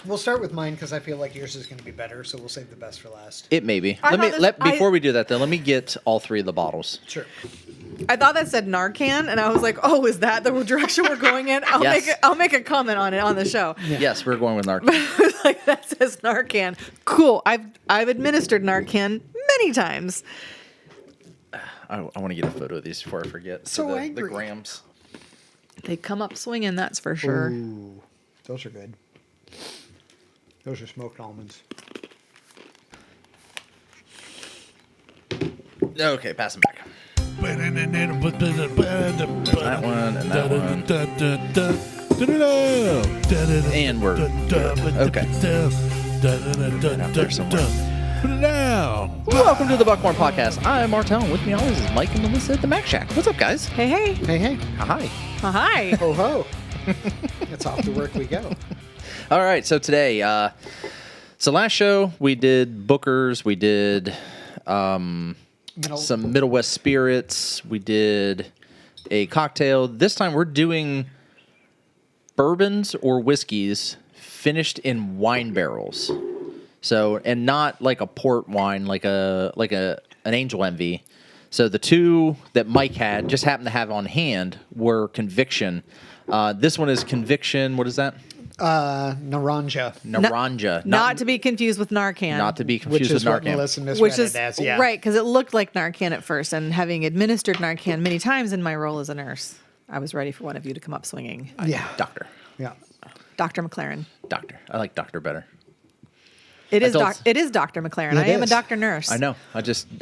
We'll start with mine because I feel like yours is going to be better, so we'll save the best for last. It may be. Before we do that, though, let me get all three of the bottles. Sure. I thought that said Narcan, and I was like, "Oh, is that the direction we're going in?" I'll make a comment on it on the show. Yeah. Yes, we're going with Narcan. I was like, that says Narcan. Cool. I've administered Narcan many times. I want to get a photo of these before I forget. So the angry. grams. They come up swinging, that's for sure. Ooh, those are good. Those are smoked almonds. Okay, pass them back. That one and that one. And we're good. Okay. Out there somewhere. Welcome to the Buckhorn Podcast. I'm Martelle, and with me always is Mike and Melissa at the Mac Shack. What's up, guys? Hey, hey. Hey, hey. Hi. Hi. Ho, ho. It's off to work we go. All right, so today, so last show we did Booker's, we did some Middle West spirits, we did a cocktail. This time we're doing bourbons or whiskeys finished in wine barrels. So, and not like a port wine, like an Angel Envy. So the two that Mike had just happened to have on hand were Conviction. This one is Conviction. What is that? Naranja. Naranja. Not to be confused with Narcan. Not to be Which confused is with what Narcan. Melissa misread Which is it as, yeah. right, because it looked like Narcan at first, and having administered Narcan many times in my role as a nurse, I was ready for one of you to come up swinging. Yeah. Doctor. Yeah. Dr. McLaren. Doctor. I like Doctor better. It is Adults. It is Dr. McLaren. It I am a is. doctor nurse. I know.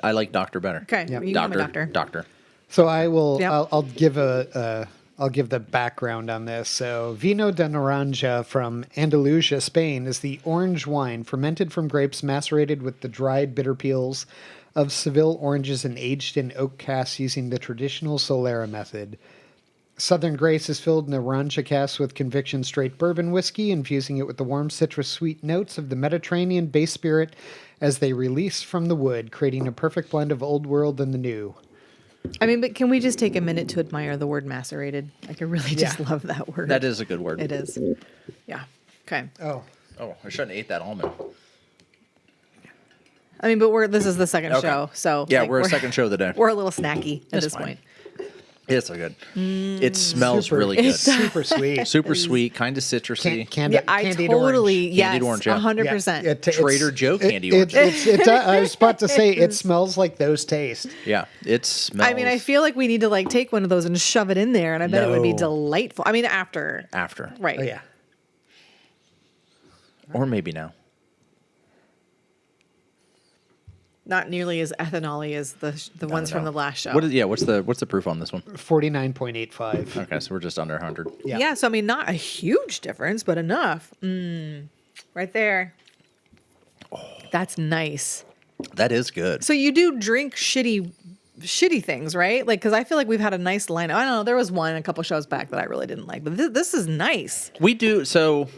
I like Doctor better. Okay, Yep. you can be a doctor. Doctor. So I will. Yep. I'll give I'll give the background on this. So Vino de Naranja from Andalusia, Spain, is the orange wine fermented from grapes macerated with the dried bitter peels of Seville oranges and aged in oak casks using the traditional Solera method. Southern Grace is filled in Naranja casks with Conviction straight bourbon whiskey, infusing it with the warm citrus sweet notes of the Mediterranean base spirit as they release from the wood, creating a perfect blend of old world and the new. I mean, but can we just take a minute to admire the word macerated? Like, I really just love that word. That is a good word. It is. Yeah. Okay. Oh, I shouldn't have ate that almond. I mean, but this is the second Okay. show, so Yeah, like, we're a second show of the day. We're a little snacky at That's this fine. point. It's so good. It smells super. really good. super sweet. Super sweet, kind of citrusy. Candied Candied orange. yes, Candied orange, yeah. 100%. Yeah, Trader Joe candy orange. I was about to say it smells like those taste. Yeah, it smells. I mean, I feel like we need to like take one of those and shove it in there, and I bet it would be No. delightful. I mean, after. Right. Oh yeah. Or maybe now. Not nearly as ethanol-y as the ones from the last show. What's the proof on this one? 49.85. Okay, so we're just under 100. Yeah. So I mean, not a huge difference, but enough. Right there. Oh. That's nice. That is good. So you do drink shitty things, right? Like, because I feel like we've had a nice line. I don't know. There was one a couple shows back that I really didn't like, but this is nice. We do so.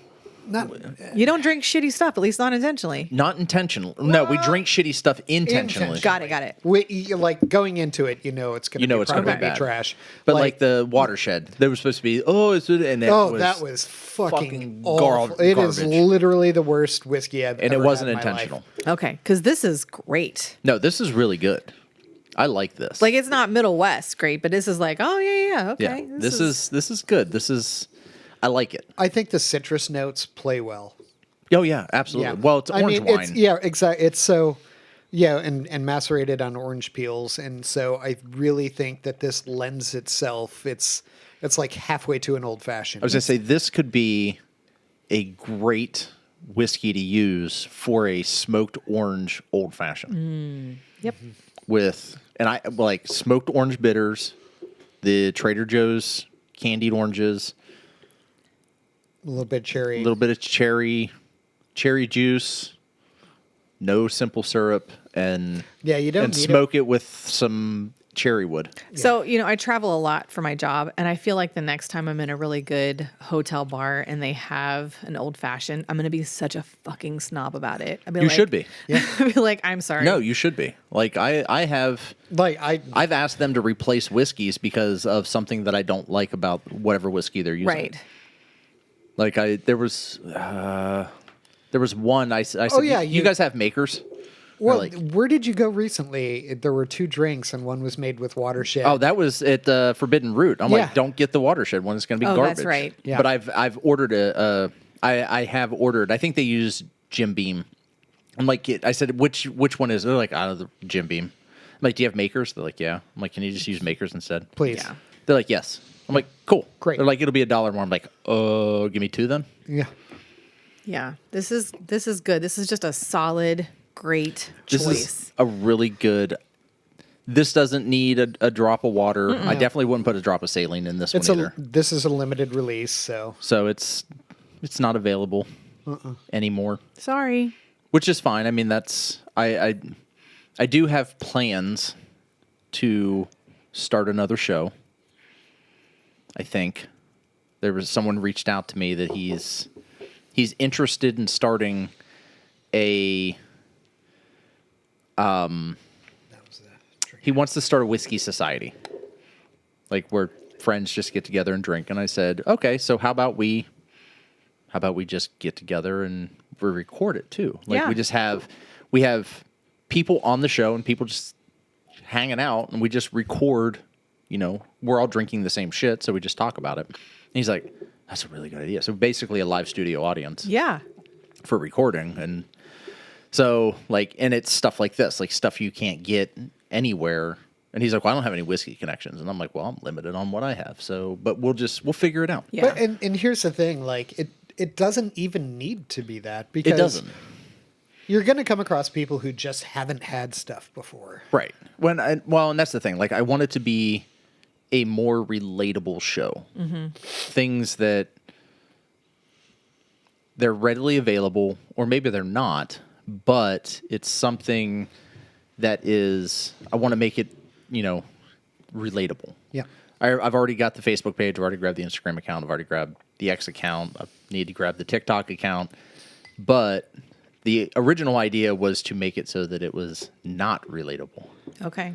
You don't drink shitty stuff, at least not intentionally. Not intentional. No, we drink shitty stuff intentionally. Got it. Like going into it, it's going to be it's gonna be probably bad. trash. But like the watershed, there was supposed to be that was fucking awful. garbage. It is literally the worst whiskey I've and ever it wasn't had in my intentional. life. Okay, because this is great. No, this is really good. I like this. Like, it's not Middle West great, but this is like, oh yeah, okay. Yeah, this is good. I like it. I think the citrus notes play well. Oh yeah, absolutely. Yeah. Well, it's orange wine. Exactly. It's so, and macerated on orange peels, and so I really think that this lends itself. It's like halfway to an old fashioned. I was gonna say this could be a great whiskey to use for a smoked orange old fashioned. Yep. I like smoked orange bitters, the Trader Joe's candied oranges, a little bit cherry, a little bit of cherry juice, no simple syrup, and you don't and need smoke it with some cherry wood. So, I travel a lot for my job, and I feel like the next time I'm in a really good hotel bar and they have an old fashioned, I'm going to be such a fucking snob about it. You should be. Yeah. I'll be like, I'm sorry. No, you should be. Like I've asked them to replace whiskeys because of something that I don't like about whatever whiskey they're using. Right. Like there was There was one. I said, yeah, you guys have makers. Well, where did you go recently? There were 2 drinks, and one was made with watershed. Oh, that was at the Forbidden Root. I'm Yeah. like, don't get the watershed one. It's going to be garbage. That's right. Yeah. But I've ordered I have ordered. I think they use Jim Beam. I'm like, I said, which one is it? They're like, out of the Jim Beam. I'm like, do you have makers? They're like, yeah. I'm like, can you just use makers instead? Please. Yeah. They're like, yes. I'm like, cool. Great. They're like, it'll be $1 more. I'm like, oh, give me 2 then. Yeah. Yeah. This is good. This is just a solid, great choice. This is a really good. This doesn't need a drop of water. I definitely wouldn't put a drop of saline in this one either. This is a limited release, so So it's not available anymore, Sorry. which is fine. I mean, that's I do have plans to start another show. I think there was someone reached out to me that he's interested in starting a he wants to start a whiskey society, like where friends just get together and drink. And I said, okay, so how about we just get together and we record it too? Like Yeah. we have people on the show and people just hanging out and we just record, we're all drinking the same shit. So we just talk about it. And he's like, that's a really good idea. So basically a live studio audience Yeah. for recording. And so and it's stuff like this, like stuff you can't get anywhere. And he's like, well, I don't have any whiskey connections. And I'm like, well, I'm limited on what I have. So, but we'll figure it out. Yeah. But and here's the thing, like it doesn't even need to be that because It doesn't. You're going to come across people who just haven't had stuff before. Right. And that's the thing. Like, I want it to be a more relatable show. Things that they're readily available, or maybe they're not, but it's something that is, I want to make it, relatable. Yeah. I've already got the Facebook page. I've already grabbed the Instagram account. I've already grabbed the X account. I need to grab the TikTok account. But the original idea was to make it so that it was not relatable. Okay.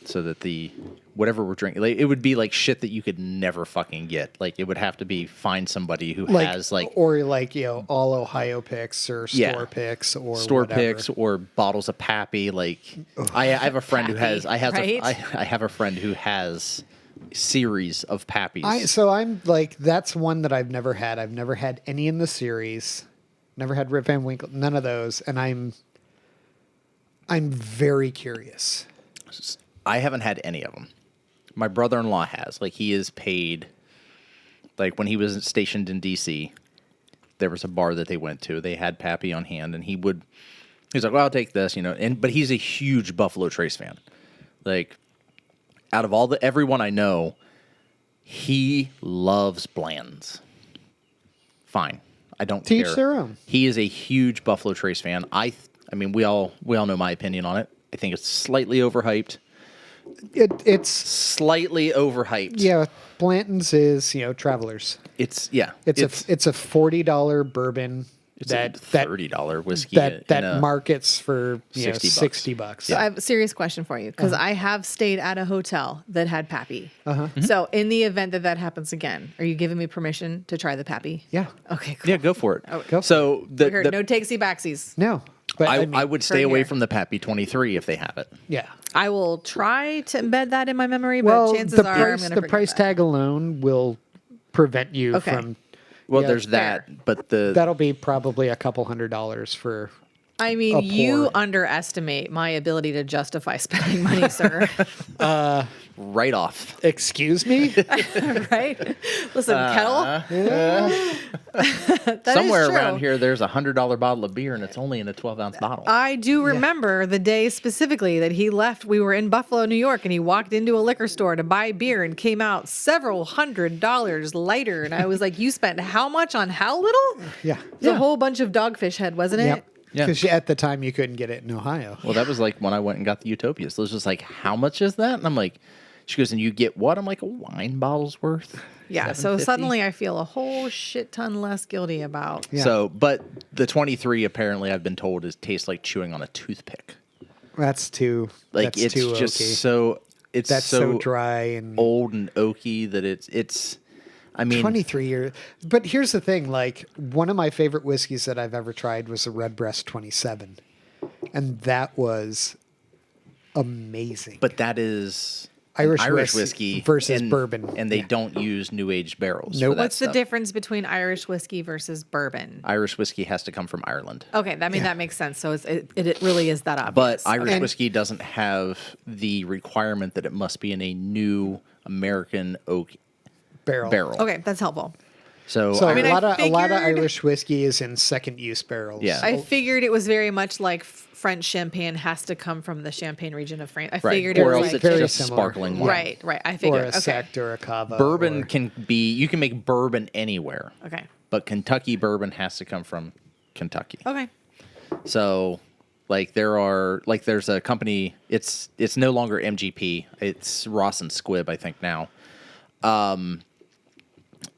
So that whatever we're drinking, it would be like shit that you could never fucking get. Like, it would have to be find somebody who has all Ohio picks or store picks or whatever. picks or bottles of Pappy. Like, I have a friend who has I have a friend who has series of Pappies. So I'm like, that's one that I've never had. I've never had any in the series. Never had Rip Van Winkle. None of those, and I'm very curious. I haven't had any of them. My brother-in-law has. Like, he is paid. Like, when he was stationed in D.C., there was a bar that they went to. They had Pappy on hand, and he's like, well, I'll take this, but he's a huge Buffalo Trace fan. Like, out of everyone I know, he loves Blands. Fine. I don't care. Teach their own. He is a huge Buffalo Trace fan. I mean, we all know my opinion on it. I think it's slightly overhyped. It's slightly overhyped. Yeah, Blanton's is It's Travelers. it's a $40 bourbon it's that a $30 whiskey that markets for $60. So I have a serious question for you because I have stayed at a hotel that had Pappy. So in the event that happens again, are you giving me permission to try the Pappy? Yeah. Okay. Cool. Yeah, go for it. Go So We heard no takesy backsies. No, but I would stay away here. from the Pappy 23 if they have it. Yeah. I will try to embed that in my memory, but Well, chances are I'm price, going to the forget price that. tag alone will prevent you from. Well, Yeah, there's fair. that, but That'll be probably a couple $100 for. I mean, a you pour. underestimate my ability to justify spending money, sir. right off. Excuse me. Right? Listen, Kettle. That is Somewhere true. around here, there's a $100 bottle of beer, and it's only in a 12-ounce bottle. I do remember the day specifically that he left. We were in Buffalo, New York, and he walked into a liquor store to buy beer and came out several $100s lighter. And I was like, you spent how much on how little? Yeah. It was a whole bunch of Dogfish Head, wasn't it? Yep. Yeah. Because at the time you couldn't get it in Ohio. Well, that was like when I went and got the Utopia. So it was just like, how much is that? And I'm like, she goes, and you get what? I'm like, a wine bottle's worth. Yeah. So $7.50? suddenly I feel a whole shit ton less guilty about. Yeah. So, but the 23 apparently I've been told tastes like chewing on a toothpick. That's too. Like that's it's too just oaky. so it's That's so so dry and old and oaky that it's. I mean, 23 years. But here's the thing, like one of my favorite whiskeys that I've ever tried was a Redbreast 27. And that was amazing. but that is Irish whiskey versus bourbon. and they don't use new age barrels. Nope. For that What's the stuff. difference between Irish whiskey versus bourbon? Irish whiskey has to come from Ireland. Okay, that makes sense. So it really is that But obvious. Irish whiskey doesn't have the requirement that it must be in a new American oak barrel. Okay, that's helpful. So, So mean, a lot of figured- Irish whiskey is in second use barrels. Yeah. I figured it was very much like French champagne has to come from the Champagne region of France. I right. figured Or it else was it's like very just similar. sparkling wine. right. I Or figured a okay. sect or a cava. Bourbon or- can be, you can make bourbon anywhere, Okay. but Kentucky bourbon has to come from Kentucky. Okay. So, like there's a company. It's no longer MGP. It's Ross and Squibb, I think now.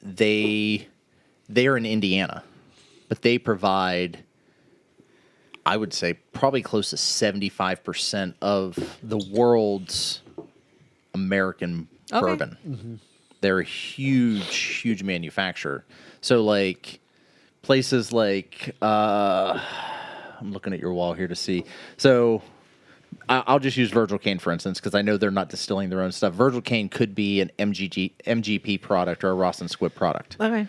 They're in Indiana, but they provide, I would say, probably close to 75% of the world's American Okay. bourbon. Mm-hmm. They're a huge manufacturer. So, like places like I'm looking at your wall here to see. So I'll just use Virgil Cane, for instance, because I know they're not distilling their own stuff. Virgil Cane could be an MGP product or a Ross and Squibb product. Okay.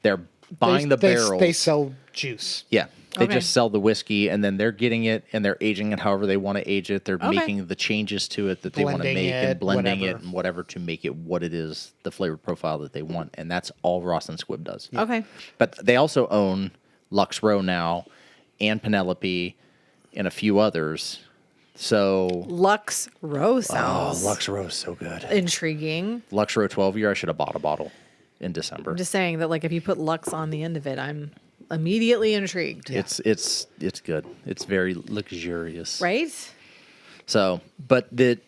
They're buying the barrels. They sell juice. Yeah. They Okay. just sell the whiskey, and then they're getting it, and they're aging it however they want to age it. They're Okay. making the changes to it that they want to Blending make and it, blending whatever. it and whatever to make it what it is, the flavor profile that they want. And that's all Ross and Squibb does. Okay. But they also own Lux Row now and Penelope and a few others. So Lux Row sounds Lux Row is so good. intriguing. Lux Row 12 year, I should have bought a bottle in December. I'm just saying that like if you put Lux on the end of it, I'm immediately intrigued. It's good. It's very luxurious. Right? So, but the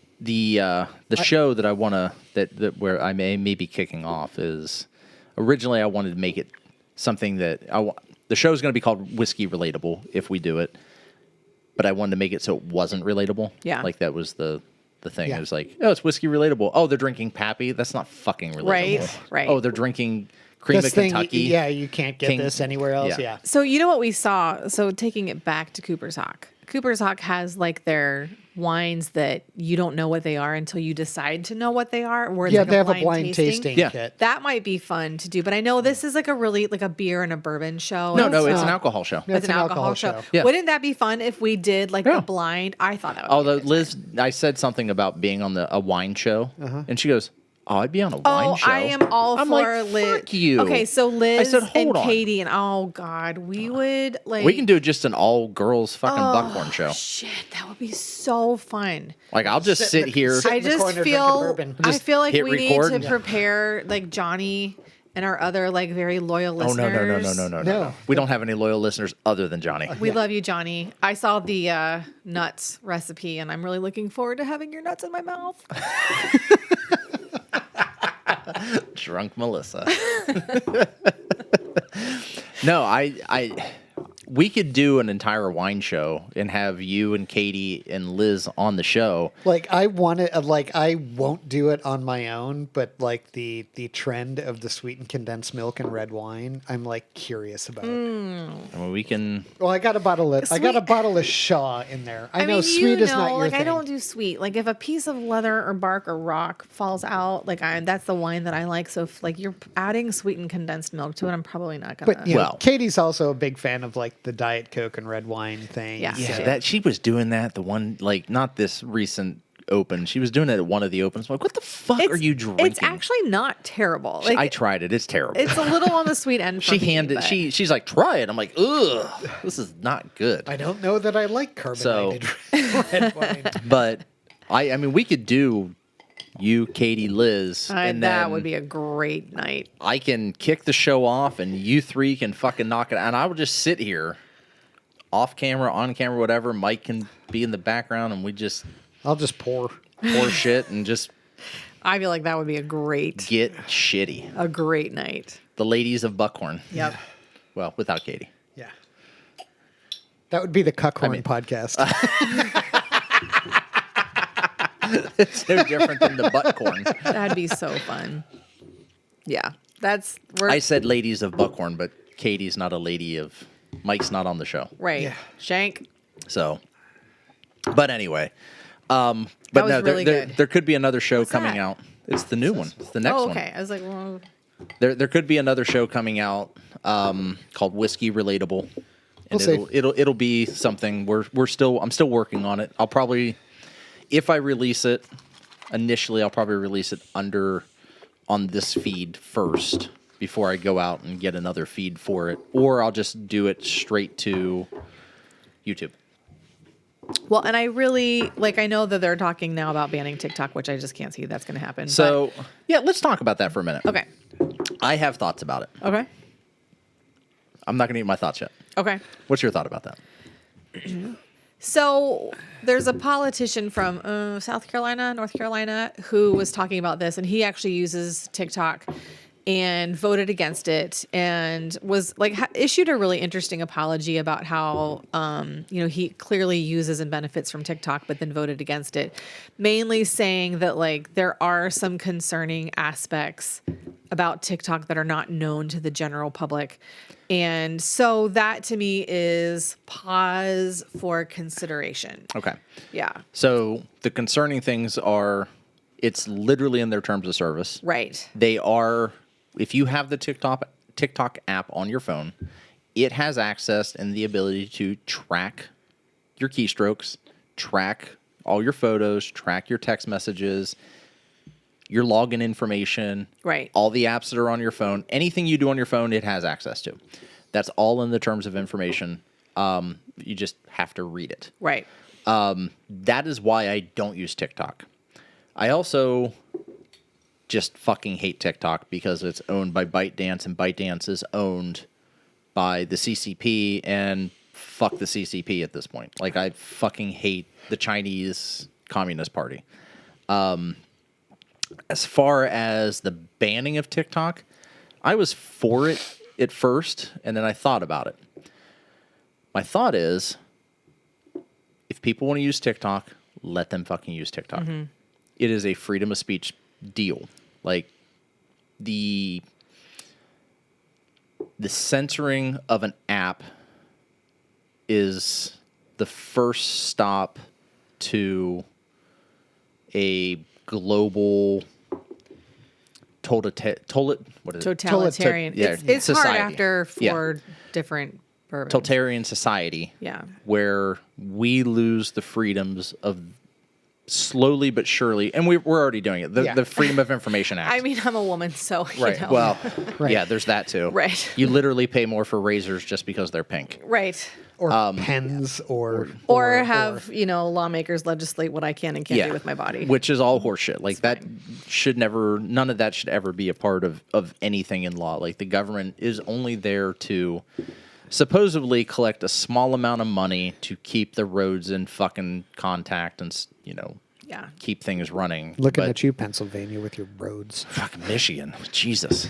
show that I want to that where I may be kicking off is originally I wanted to make it something that the show is going to be called Whiskey Relatable if we do it, but I wanted to make it so it wasn't relatable. Yeah. Like that was the thing. Yeah. It was like, oh, it's whiskey relatable. Oh, they're drinking Pappy. That's not fucking relatable. Right. Oh, they're drinking Cream This of thing, Kentucky. yeah, you can't get King- this anywhere else. yeah. Yeah. So you know what we saw? So taking it back to Cooper's Hawk. Cooper's Hawk has like their wines that you don't know what they are until you decide to know what they are. Where it's Yeah, like they have a blind tasting Yeah. kit. That might be fun to do, but I know this is like a really like a beer and a bourbon show. No, and no, it's an not. alcohol show. Yeah. it's an alcohol show. Yeah. Wouldn't that be fun if we did like Yeah. a blind? I thought that would Although be a good Liz, I said something about being on a wine show, and she goes, "Oh, I'd be on a wine Oh, show." I am all I'm for like, Liz. Fuck you. Okay, so Liz said, and "Hold on." Katie and oh god, we would like We can do just an all girls fucking Buckhorn show. shit. That would be so fun. Like I'll just sit here. sit- I in the just corner drinking feel bourbon. I Just feel like hit we record. need to prepare like Johnny and our other like very loyal Oh listeners. no! We don't have any loyal listeners other than Johnny. We love you, Johnny. I saw the nuts recipe, and I'm really looking forward to having your nuts in my mouth. Drunk Melissa. No, we could do an entire wine show and have you and Katie and Liz on the show. Like I want it. Like I won't do it on my own, but like the trend of the sweetened condensed milk and red wine, I'm like curious about. I mean, we can. Well, I got a bottle of Shaw in there. I know mean, sweet is not your like thing. I don't do sweet. Like if a piece of leather or bark or rock falls out, like that's the wine that I like. So if like you're adding sweetened condensed milk to it, I'm probably not gonna. But you know, Well- Katie's also a big fan of like the Diet Coke and red wine thing. Yeah. Yeah, So- that she was doing that. The one, like, not this recent open. She was doing it at one of the opens. I'm like, what the fuck are you drinking? It's actually not terrible. Like I tried it. It's terrible. it's a little on the sweet end. For she me, handed. but- She's like, try it. I'm like, ugh, this is not good. I don't know that I like carbonated red wine. But I mean, we could do you, Katie, Liz, and that then would be a great night. I can kick the show off, and you three can fucking knock it out. And I would just sit here, off camera, on camera, whatever. Mike can be in the background, and we just I'll just pour. pour shit and just I feel like that would be a great get night. The ladies of Buckhorn. Yep. Well, without Katie. Yeah. That would be the Cuckhorn mean- podcast. It's so different than the Buckhorn. That'd be so fun. Yeah. I said ladies of Buckhorn, but Katie's not a lady of... Mike's not on the show. Right. Yeah. Shank. So, but anyway. But was no, really good. there could be another show What's coming that? out. It's the new one. It's the next Oh, one. okay. I was like, well... There could be another show coming out called Whiskey Relatable. And We'll see. it'll be something I'm still working on it. I'll probably, if I release it initially, I'll probably release it on this feed first before I go out and get another feed for it, or I'll just do it straight to YouTube. Well, and I really, I know that they're talking now about banning TikTok, which I just can't see that's going to happen. So, yeah, let's talk about that for a minute. Okay. I have thoughts about it. Okay. I'm not going to get my thoughts yet. Okay. What's your thought about that? So there's a politician from North Carolina, who was talking about this, and he actually uses TikTok and voted against it, and was issued a really interesting apology about how he clearly uses and benefits from TikTok, but then voted against it, mainly saying that there are some concerning aspects about TikTok that are not known to the general public. And so that to me is pause for consideration. Okay. Yeah. So the concerning things are, it's literally in their terms of service. Right. They are, if you have the TikTok app on your phone, it has access and the ability to track your keystrokes, track all your photos, track your text messages, your login information, Right. all the apps that are on your phone, anything you do on your phone, it has access to. That's all in the terms of information. You just have to read it. Right. That is why I don't use TikTok. I also just fucking hate TikTok because it's owned by ByteDance, and ByteDance is owned by the CCP, and fuck the CCP at this point. I fucking hate the Chinese Communist Party. As far as the banning of TikTok, I was for it at first, and then I thought about it. My thought is, if people want to use TikTok, let them fucking use TikTok. Mm-hmm. It is a freedom of speech deal. The censoring of an app is the first stop to a global totalitarian. Yeah, it's hard society. after four different bourbons. Totalitarian society. Yeah. Where we lose the freedoms of slowly but surely, and we're already doing it. The Freedom of Information Act. I mean, I'm a woman, so right. You know. Well, Right. yeah, there's that too. Right. You literally pay more for razors just because they're pink. Right. Or pens or have lawmakers legislate what I can and can't do with my body. Which is all horseshit. None of that should ever be a part of anything in law. The government is only there to supposedly collect a small amount of money to keep the roads in fucking contact and, keep things running. Looking at you, Pennsylvania, with your roads. Fucking Michigan. Jesus.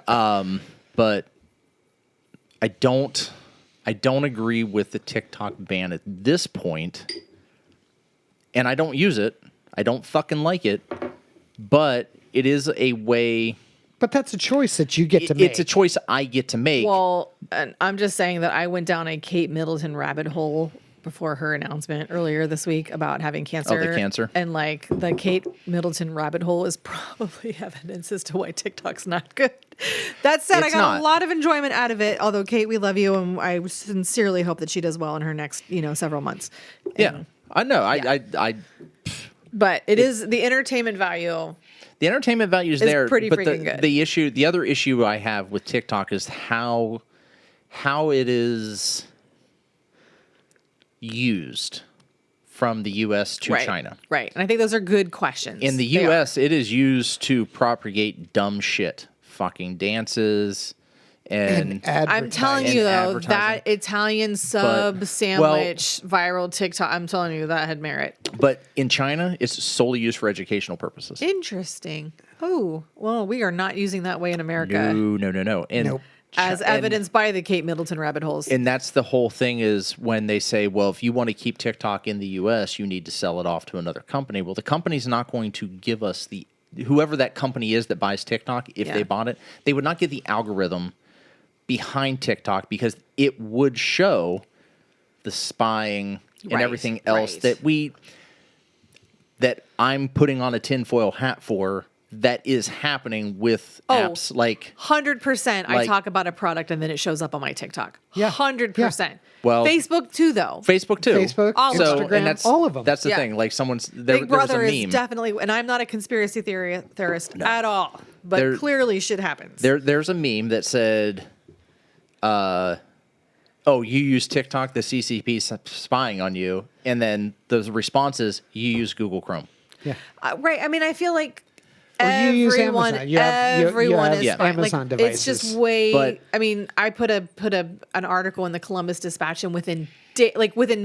But I don't agree with the TikTok ban at this point, and I don't use it. I don't fucking like it, but it is a way. But that's a choice that you get to make. It's a choice I get to make. Well, and I'm just saying that I went down a Kate Middleton rabbit hole before her announcement earlier this week about having cancer. Oh, the cancer. And the Kate Middleton rabbit hole is probably evidence as to why TikTok's not good. That said, I got a lot of enjoyment out of it. Although, Kate, we love you, and I sincerely hope that she does well in her next, several months. Yeah, I know. I But it is the entertainment value. The entertainment value is there, pretty but freaking good. The other issue I have with TikTok is how it is used from the U.S. to China. Right, and I think those are good questions. In the U.S., it is used to propagate dumb shit, fucking dances and I'm telling you though, that Italian sub sandwich viral TikTok, I'm telling you that had merit. But in China, it's solely used for educational purposes. Interesting. Oh, well, we are not using that way in America. No. And Nope. As evidenced by the Kate Middleton rabbit holes. And that's the whole thing is when they say, well, if you want to keep TikTok in the U.S., you need to sell it off to another company. Well, the company's not going to give us the whoever that company is that buys TikTok, if they Yeah. bought it, they would not get the algorithm behind TikTok because it would show the spying and Right, everything else right. that I'm putting on a tinfoil hat for that is happening with apps like 100%. I Like- talk about a product and then it shows up on my TikTok. Yeah. 100%. Well- Facebook too, though. Facebook too. Facebook, All of so, them. Instagram, and that's all of them. That's the Yeah. thing. Like there Big was Brother a is meme. definitely, and I'm not a conspiracy theorist at all, but There- clearly shit happens. There's a meme that said, "Oh, you use TikTok, the CCP spying on you," and then the response is, "You use Google Chrome." Yeah. Right. I mean, I feel like Or you use everyone, Amazon. You have everyone is fine. Amazon like, devices. It's just way. But- I mean, I put an article in the Columbus Dispatch, and within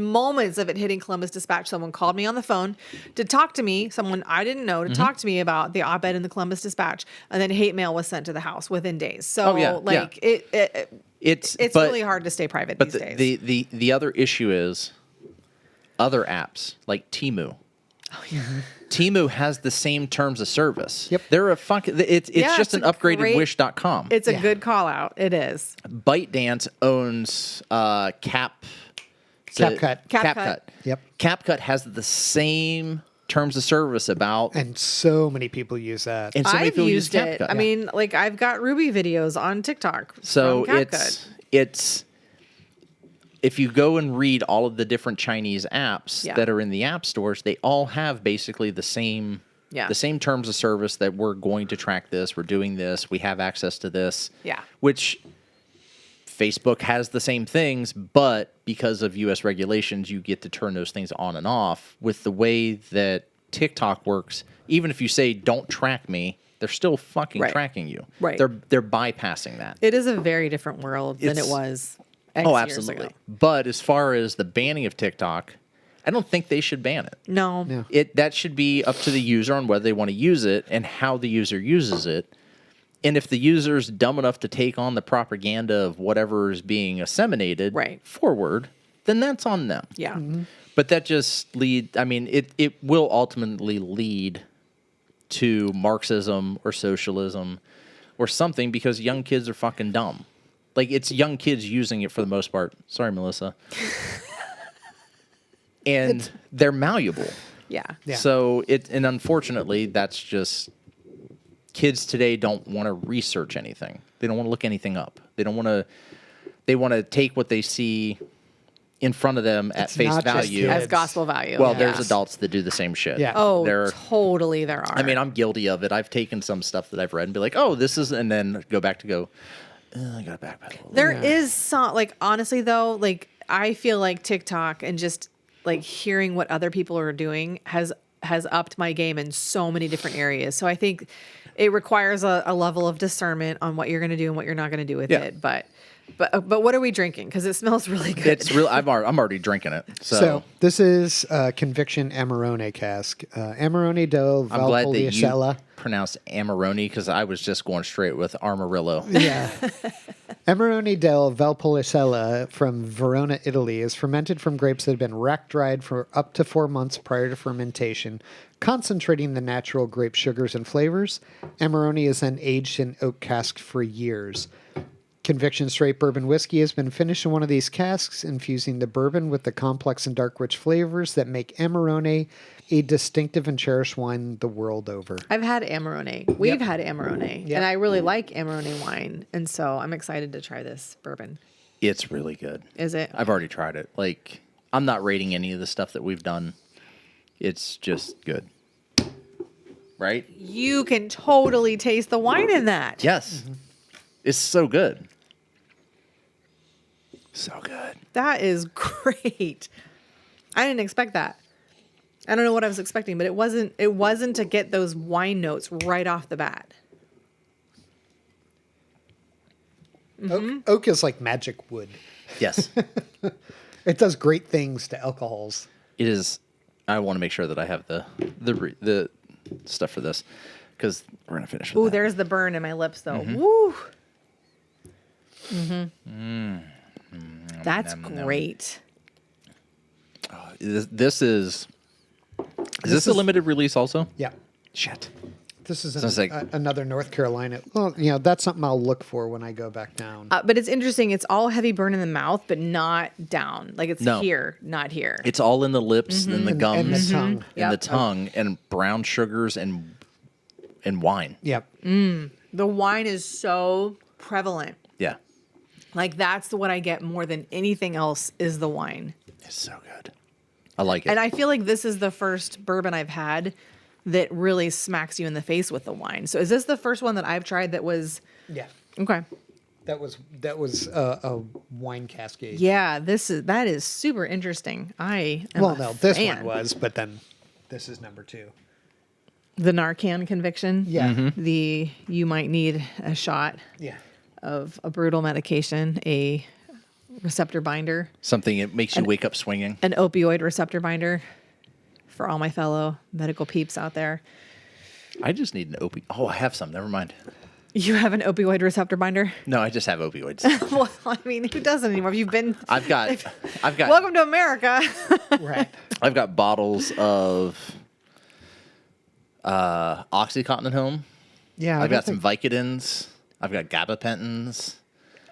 moments of it hitting Columbus Dispatch, someone called me on the phone to talk to me. Someone I didn't know to Mm-hmm. talk to me about the op-ed in the Columbus Dispatch, and then hate mail was sent to the house within days. So, Oh, yeah, like It's it's but- really hard to stay private But these days. the other issue is other apps like Temu. Temu has the same terms of service. Yep. They're a it's Yeah, just it's an a upgraded great- wish.com. It's a Yeah. good call out. It is. ByteDance owns CapCut. CapCut. Yep. CapCut has the same terms of service about And so many people use that. and so many I've people use used it. CapCut. I mean, like I've got Ruby videos on TikTok. So from CapCut. it's if you go and read all of the different Chinese apps Yeah. that are in the app stores, they all have basically the same Yeah. the same terms of service that we're going to track this, we're doing this, we have access to this. Yeah. Which Facebook has the same things, but because of US regulations, you get to turn those things on and off. With the way that TikTok works, even if you say don't track me, they're still fucking Right. tracking you. Right. They're bypassing that. It is a very different world than it It's- was. X Oh, years absolutely. ago. But as far as the banning of TikTok, I don't think they should ban it. No. Yeah. That should be up to the user on whether they want to use it and how the user uses it. And if the user's dumb enough to take on the propaganda of whatever is being disseminated Right. forward, then that's on them. Yeah. But that just it will ultimately lead to Marxism or socialism or something because young kids are fucking dumb. Like, it's young kids using it for the most part. Sorry, Melissa. And they're malleable. Yeah. Yeah. So and unfortunately, that's just kids today don't want to research anything. They don't want to look anything up. They want to take what they see in front of them at It's face not just value. kids. As gospel value. Well, Yeah. there's adults that do the same shit. Yeah. Oh, They're- totally there are. I mean, I'm guilty of it. I've taken some stuff that I've read and be like, oh, this is, and then go back to go, I got to backpedal. There is some, like, honestly though, like I feel like TikTok and just like hearing what other people are doing has upped my game in so many different areas. So I think it requires a level of discernment on what you're going to do and what you're not going to do with Yeah. it. But what are we drinking? Because it smells really good. It's real. I'm already drinking it. So, this is Conviction Amarone cask. Amarone del I'm glad that Valpolicella. you pronounced Amarone because I was just going straight with Armorillo. Yeah. Amarone del Valpolicella from Verona, Italy, is fermented from grapes that have been rack dried for up to 4 months prior to fermentation, concentrating the natural grape sugars and flavors. Amarone is then aged in oak cask for years. Conviction Straight Bourbon Whiskey has been finished in one of these casks, infusing the bourbon with the complex and dark rich flavors that make Amarone a distinctive and cherished wine the world over. I've had Amarone. We've had Amarone. Yep. And I really like Amarone wine. And so I'm excited to try this bourbon. It's really good. Is it? I've already tried it. Like, I'm not rating any of the stuff that we've done. It's just good. Right? You can totally taste the wine in that. Yes. It's so good. So good. That is great. I didn't expect that. I don't know what I was expecting, but it wasn't to get those wine notes right off the bat. Oak is like magic wood. Yes. It does great things to alcohols. It is. I want to make sure that I have the stuff for this because we're going to finish with Ooh, that. there's the burn in my lips though. Woo. That's great. This is this a limited release also? Yeah. Shit. This is So it's like- another North Carolina. Well, that's something I'll look for when I go back down. But it's interesting. It's all heavy burn in the mouth, but not down. Like it's No. here, not here. It's all in the lips and the gums And the tongue. and Yep. the tongue and brown sugars and wine. Yep. The wine is so prevalent. Yeah. Like that's what I get more than anything else is the wine. It's so good. I like it. And I feel like this is the first bourbon I've had that really smacks you in the face with the wine. So is this the first one that I've tried that was Yeah. okay? That was a wine cascade. Yeah, that is super interesting. I am Well, a no, this fan. one was, but then this is number 2. The Narcan conviction. Yeah. The you might need a shot Yeah. of a brutal medication, a receptor binder, Something that makes you wake up swinging. an opioid receptor binder for all my fellow medical peeps out there. I just need an opioid. Oh, I have some. Never mind. You have an opioid receptor binder? No, I just have opioids. Well, I mean, who doesn't anymore? You've been. I've got Welcome to America. Right. I've got bottles of OxyContin at home. Yeah. I've got some Vicodins. I've got gabapentins.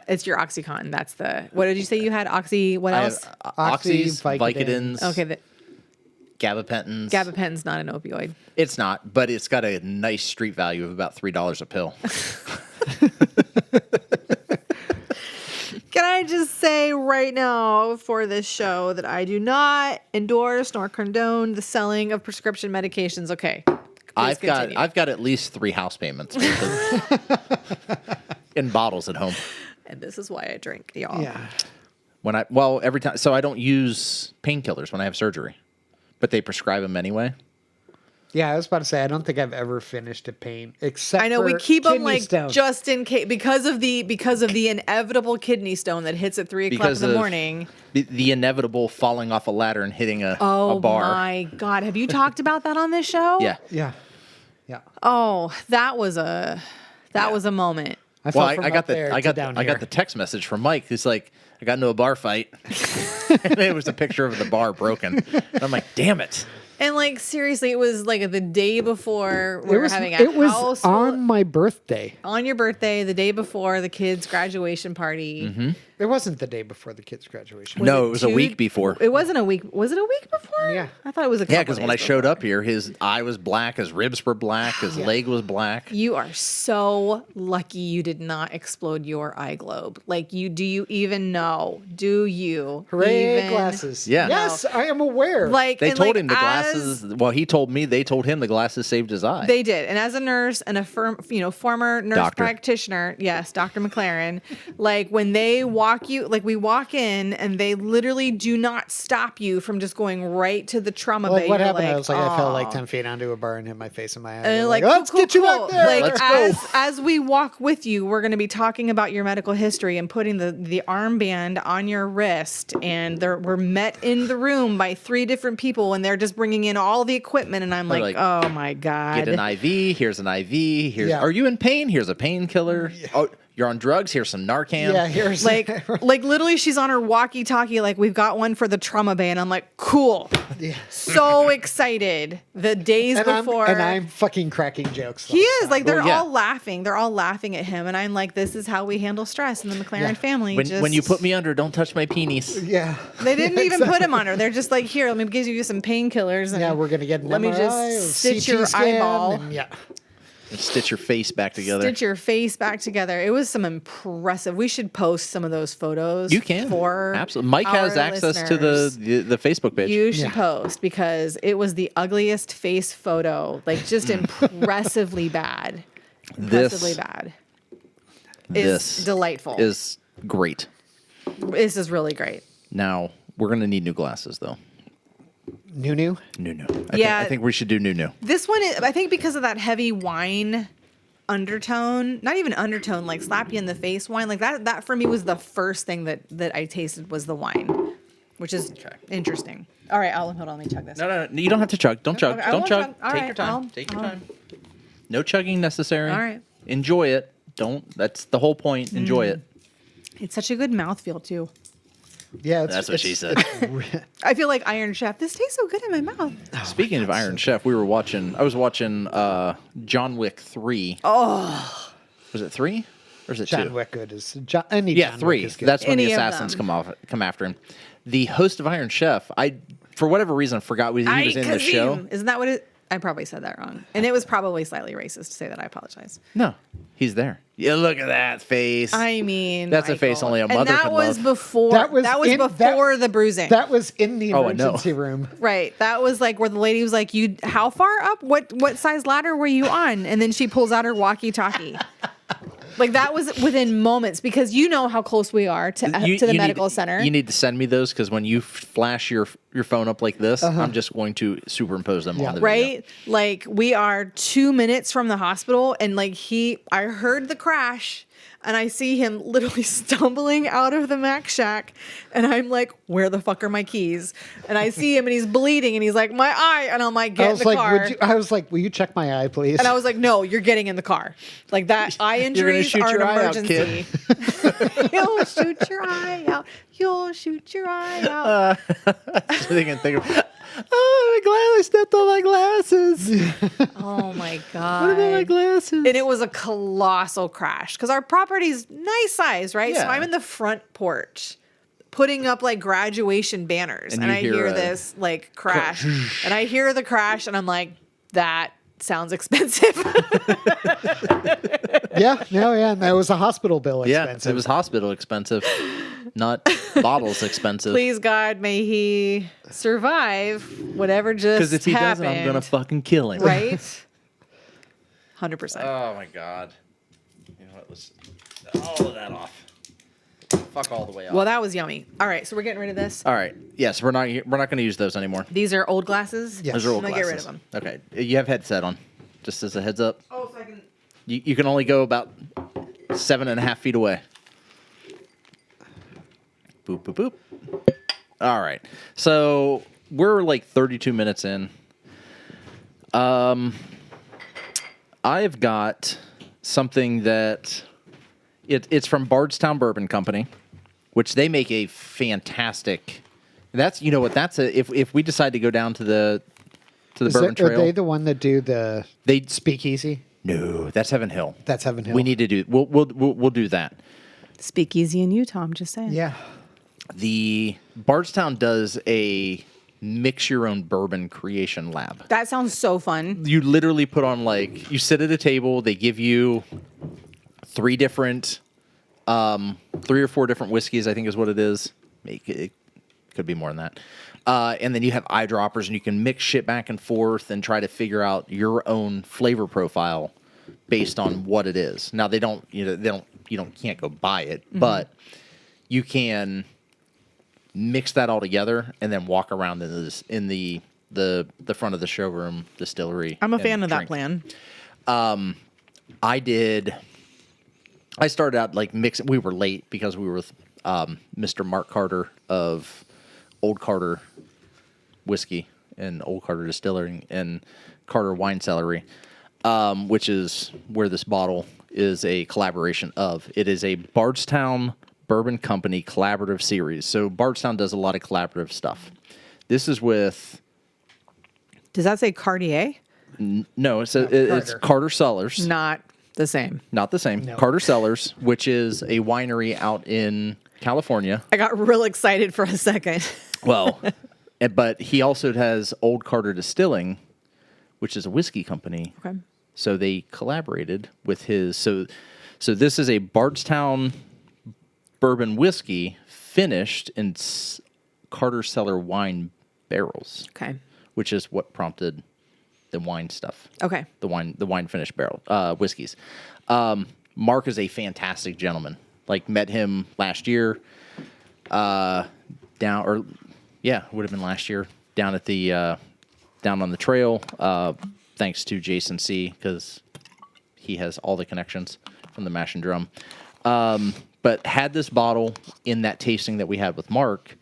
It's your OxyContin. That's the. What did you say you had? Oxy. What I else? have Oxy, Oxys, Vicodins. Vicodins, Okay, the gabapentins. gabapentin's not an opioid. It's not, but it's got a nice street value of about $3 a pill. Can I just say right now for this show that I do not endorse nor condone the selling of prescription medications? Okay. Please continue. I've got at least 3 house payments in bottles at home. And this is why I drink, y'all. Yeah. Every time, so I don't use painkillers when I have surgery, but they prescribe them anyway. Yeah, I was about to say I don't think I've ever finished a pain except I know we for keep them kidney like stone. just in case because of the inevitable kidney stone that hits at 3 o'clock in Because the of morning. The inevitable falling off a ladder and hitting a Oh bar. my God. Have you talked about that on this show? Yeah. Yeah. Yeah. Oh, that was a moment. I fell Well, from I up got there the I to got down I got here. the text message from Mike. He's like, I got into a bar fight, and it was a picture of the bar broken. And I'm like, damn it. And like seriously, it was like the day before we were having a it was house full- on my birthday. on your birthday, the day before the kids' graduation party. Mm-hmm. It wasn't the day before the kids' graduation. No, it was a 2 week before. It wasn't a week. Was it a week before? Yeah. I thought it was a couple Yeah, because when I days showed before. up here, his eye was black, his ribs were black, his leg was black. You are so lucky you did not explode your eye globe. Like do you even know? Do you? Hooray, even glasses. Yeah. Yes, I am aware. Like They and, told like, him the as- glasses. Well, he told me they told him the glasses saved his eye. They did. And as a nurse and a former nurse Doctor. practitioner, yes, Dr. McLaren, like when they walk you, like we walk in and they literally do not stop you from just going right to the trauma Like bay. what You're happened? I was like, I fell "Aw." like 10 feet onto a bar and hit my face in my eye. And They're like, let's cool, get you cool. back there. Like Let's go. as we walk with you, we're going to be talking about your medical history and putting the armband on your wrist. And we're met in the room by 3 different people, and they're just bringing in all the equipment. And I'm They're like, like, oh my God. Get an IV. Here's an IV. Here's. Yeah. Are you in pain? Here's a painkiller. Oh, you're on drugs. Here's some Narcan. Yeah, here's like literally she's on her walkie-talkie like we've got one for the trauma bay, and I'm like, cool. Yeah. So excited. The days and before I'm fucking cracking jokes. he is like they're Well, yeah. all laughing. They're all laughing at him, and I'm like, this is how we handle stress in the McLaren Yeah. family. When you put me under, don't touch my penis. Yeah. they didn't even put him on her. They're just like, here, let me give you some painkillers. Yeah, we're gonna get an let me MRI, just stitch CT your scan, eyeball. and yeah. And stitch your face back together. Stitch your face back together. It was some impressive. We should post some of those photos. You can for absolutely. Mike has our access listeners. to the Facebook page. You should Yeah. post because it was the ugliest face photo, like just impressively bad. Impressively bad. It's This delightful. is great. This is really great. Now we're gonna need new glasses though. New. New. Yeah. I think we should do new. This one, I think because of that heavy wine undertone, not even undertone, like slap you in the face wine, like that for me was the first thing that I tasted was the wine, which is interesting. All right, hold on, let me chug this. No. You don't have to chug. Don't chug. Okay, I Don't won't chug. chug. All Take right, your time. I'll- Take your I'll- time. No chugging necessary. All right. Enjoy it. Don't. That's the whole point. Enjoy it. It's such a good mouthfeel too. Yeah, That's what she said. I feel like Iron Chef. This tastes so good in my mouth. Speaking of Iron Chef, I was watching John Wick 3. Oh. Was it 3? Or is it 2? John Wick good is any John 3. Wick is good. That's when Any the of assassins them. come after him. The host of Iron Chef, I for whatever reason forgot he was in the show. Isn't that what it? I probably said that wrong, and it was probably slightly racist to say that. I apologize. No, he's there. Yeah, look at that face. I mean, that's a face only a mother and that could was love. before. That was before the bruising. That was in the Oh, I know. emergency room. Right. That was like where the lady was like, "You, how far up? What size ladder were you on?" And then she pulls out her walkie-talkie. Like that was within moments because you know how close we are to the medical center. You need to send me those because when you flash your phone up like this, I'm just going to superimpose them on the video. Right? Like we are 2 minutes from the hospital and like I heard the crash and I see him literally stumbling out of the Mac Shack and I'm like, where the fuck are my keys? And I see him and he's bleeding and he's like, my eye. And I'm like, get in the car. I was like, will you check my eye, please? And I was like, no, you're getting in the car. Like that eye injuries are an emergency. You'll shoot your eye out. You'll shoot your eye out. So they can think of, oh, I'm glad I stepped on my glasses. Oh my God. What about my glasses? And it was a colossal crash because our property's nice size, right? So Yeah. I'm in the front porch putting up like graduation banners and I hear this like crash and I hear the crash and I'm like, that sounds expensive. And that was a hospital bill expensive. Yeah, it was hospital expensive, not bottles expensive. Please God, may he survive whatever just Because if he happened. doesn't, I'm going to fucking kill him. Right? 100%. Oh my God. You know what? Let's all of that off. Fuck all the way off. Well, that was yummy. All right, so we're getting rid of this. All right. Yes, we're not going to use those anymore. These are old glasses. Yes. Those are old I'm glasses. gonna get rid of them. Okay. You have headset on. Just as a heads up. Oh, so I can. You can only go about 7.5 feet away. Boop, boop, boop. All right. So we're like 32 minutes in. I've got something that it's from Bardstown Bourbon Company, which they make a fantastic. That's if we decide to go down to the Bourbon Trail. Are they the one that do the speakeasy? No, that's Heaven Hill. That's Heaven Hill. We need to do. We'll do that. Speakeasy in Utah, I'm just saying. Yeah. The Bardstown does a mix your own bourbon creation lab. That sounds so fun. You literally put on you sit at a table. They give you 3 or 4 different whiskeys. I think is what it is. It could be more than that. And then you have eyedroppers, and you can mix shit back and forth and try to figure out your own flavor profile based on what it is. Now can't go buy it, but you can mix that all together and then walk around in the front of the showroom distillery. I'm a fan and of drink. that plan. I started out mixing. We were late because we were with Mr. Mark Carter of Old Carter Whiskey and Old Carter Distilling and Carter Wine Cellery, which is where this bottle is a collaboration of. It is a Bardstown Bourbon Company collaborative series. So Bardstown does a lot of collaborative stuff. This is with... Does that say Cartier? No, it's Carter Cellars. Not the same. Not the same. No. Carter Cellars, which is a winery out in California. I got real excited for a second. Well, but he also has Old Carter Distilling, which is a whiskey company. Okay. So they collaborated with his. So this is a Bardstown bourbon whiskey finished in Carter Cellar wine barrels. Okay. Which is what prompted the wine stuff. Okay. The wine finished barrel whiskeys. Mark is a fantastic gentleman. Met him last year. Would have been last year down at the down on the trail. Thanks to Jason C, because he has all the connections from the Mash and Drum. But had this bottle in that tasting that we had with Mark,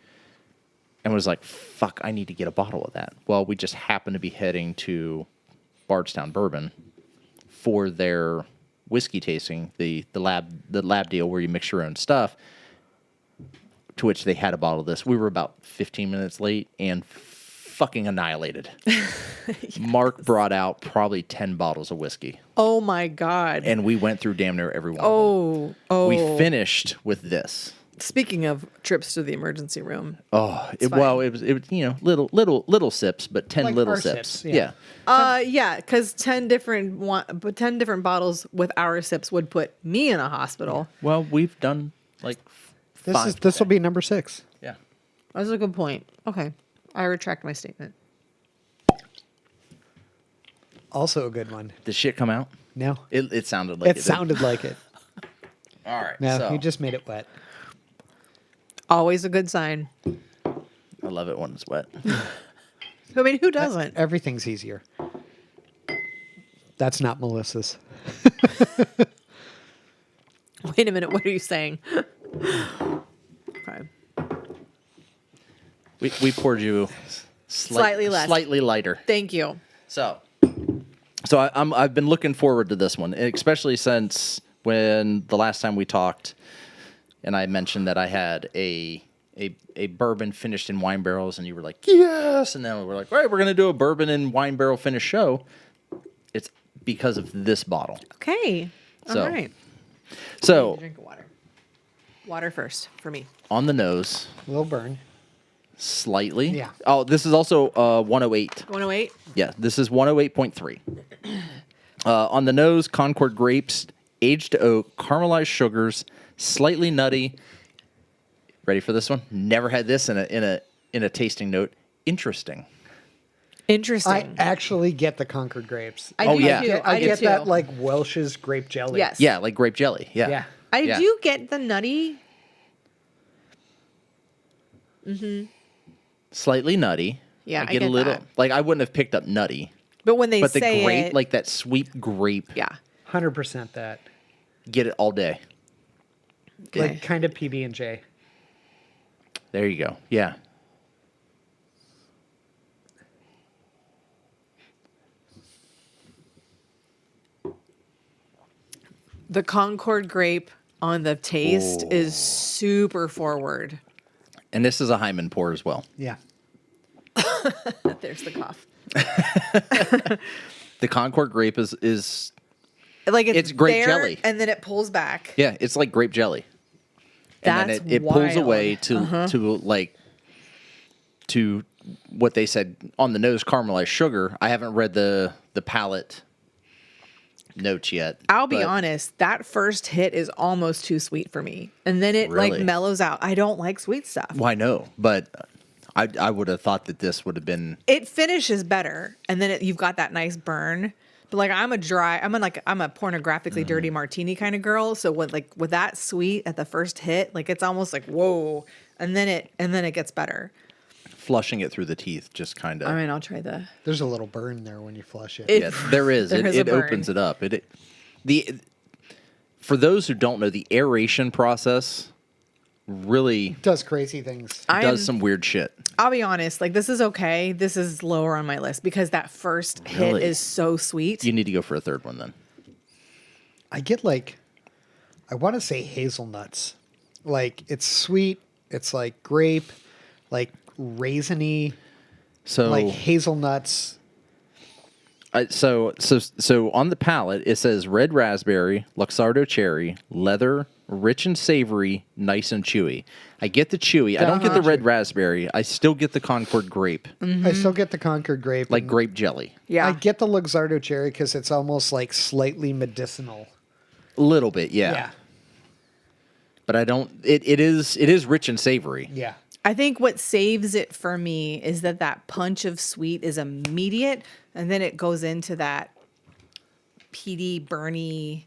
and was like, "Fuck, I need to get a bottle of that." Well, we just happened to be heading to Bardstown Bourbon for their whiskey tasting, the lab deal where you mix your own stuff. to which they had a bottle of this. We were about 15 minutes late and fucking annihilated. Yes. Mark brought out probably 10 bottles of whiskey. Oh my God. And we went through damn near every one of them. Oh. We finished with this. Speaking of trips to the emergency room. Oh, it was little sips, but 10 Like little our sips. sips, yeah. Yeah, because 10 different bottles with our sips would put me in a hospital. Well, we've done like This will be number 6. Yeah. That's a good point. Okay. I retract my statement. Also a good one. Did shit come out? No. It sounded like it. It sounded like it. All right. No, so you just made it wet. Always a good sign. I love it when it's wet. I mean, who doesn't? Everything's easier. That's not Melissa's. Wait a minute. What are you saying? Okay. We poured you Slightly less. slightly lighter. Thank you. So I've been looking forward to this one, especially since when the last time we talked, and I mentioned that I had a bourbon finished in wine barrels, and you were like, yes, and then we're like, all right, we're gonna do a bourbon and wine barrel finish show. It's because of this bottle. Okay. So- All right. So Drink of water. Water first for me. on the nose, A little burn. slightly. Yeah. Oh, this is also 108. 108. Yeah, this is 108.3. On the nose, Concord grapes, aged oak, caramelized sugars, slightly nutty. Ready for this one? Never had this in a tasting note. Interesting. Interesting. I actually get the Concord grapes. I Oh, do yeah. too. I get too. that like Welsh's grape jelly. Yes. Yeah, like grape jelly. Yeah. Yeah. I Yeah. do get the nutty. Slightly nutty. Yeah, I I get a get little that. like I wouldn't have picked up nutty, But when they but the say grape, it, like that sweet grape, yeah. 100% that. get it all day. Okay. Like kind of PB&J. There you go. Yeah. The Concord grape on the taste is super forward. And this is a Hyman pour as well. Yeah. There's the cough. The Concord grape is Like It's grape there, jelly. and then it pulls back. yeah, it's like grape jelly. And That's then it pulls wild. away to what they said on the nose, caramelized sugar. I haven't read the palate notes yet. I'll be but honest, that first hit is almost too sweet for me. And then it Really? like mellows out. I don't like sweet stuff. Well, I know, but I would have thought that this would have been It finishes better, and then you've got that nice burn. But like I'm a pornographically dirty martini kind of girl. So with that sweet at the first hit, like it's almost like whoa, and then it gets better. flushing it through the teeth, just kind of. I mean, I'll try the. There's a little burn there when you flush it. Yeah, there is. There is a It burn. opens it up. For those who don't know, the aeration process really does crazy things. does some weird shit. I'll be honest, like this is okay. This is lower on my list because that first hit Really? is so sweet. You need to go for a third one then. I get I want to say hazelnuts. Like it's sweet. It's like grape, like raisiny, So like hazelnuts. So on the palate it says red raspberry, Luxardo cherry, leather, rich and savory, nice and chewy. I get the chewy. I don't get the red raspberry. I still get the Concord grape, I still get the Concord grape. like and grape jelly. Yeah. I get the Luxardo cherry because it's almost like slightly medicinal. A little bit, yeah. But I don't. It is rich and savory. Yeah. I think what saves it for me is that punch of sweet is immediate, and then it goes into that peaty, burny,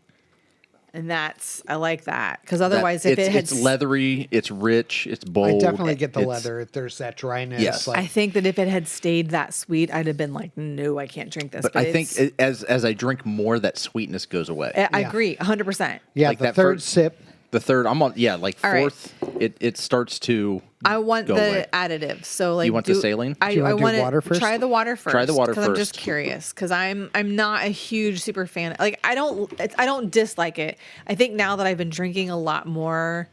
and I like that because otherwise, if it's leathery, it's rich, it's bold. I definitely get the it's- leather. There's that dryness. Yes. I think that if it had stayed that sweet, I'd have been like, no, I can't drink this. But I think as I drink more, that sweetness goes away. I Yeah. agree, 100%. yeah, like the that third first- sip. The third, I'm on. Yeah, like All right. fourth, it starts to. I want go the away. additives. So like, You want the saline? I Do you wanna do want water first? Try the water first. Try the water 'cause I'm just first. curious because I'm not a huge super fan. Like I don't dislike it. I think now that I've been drinking a lot more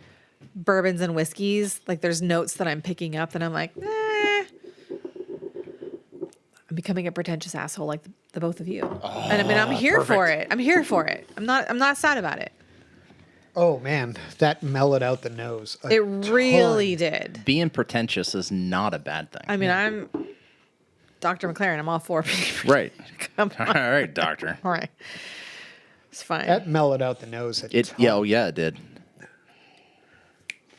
bourbons and whiskeys, like there's notes that I'm picking up that I'm like, I'm becoming a pretentious asshole like the both of you. And I mean, I'm here for it. I'm here for it. I'm not sad about it. Oh man, that mellowed out the nose. It really did. Being pretentious is not a bad thing. I mean, I'm Dr. McLaren. I'm all for it. Right. Come on. All right, doctor. All right. It's fine. That mellowed out the nose. It did.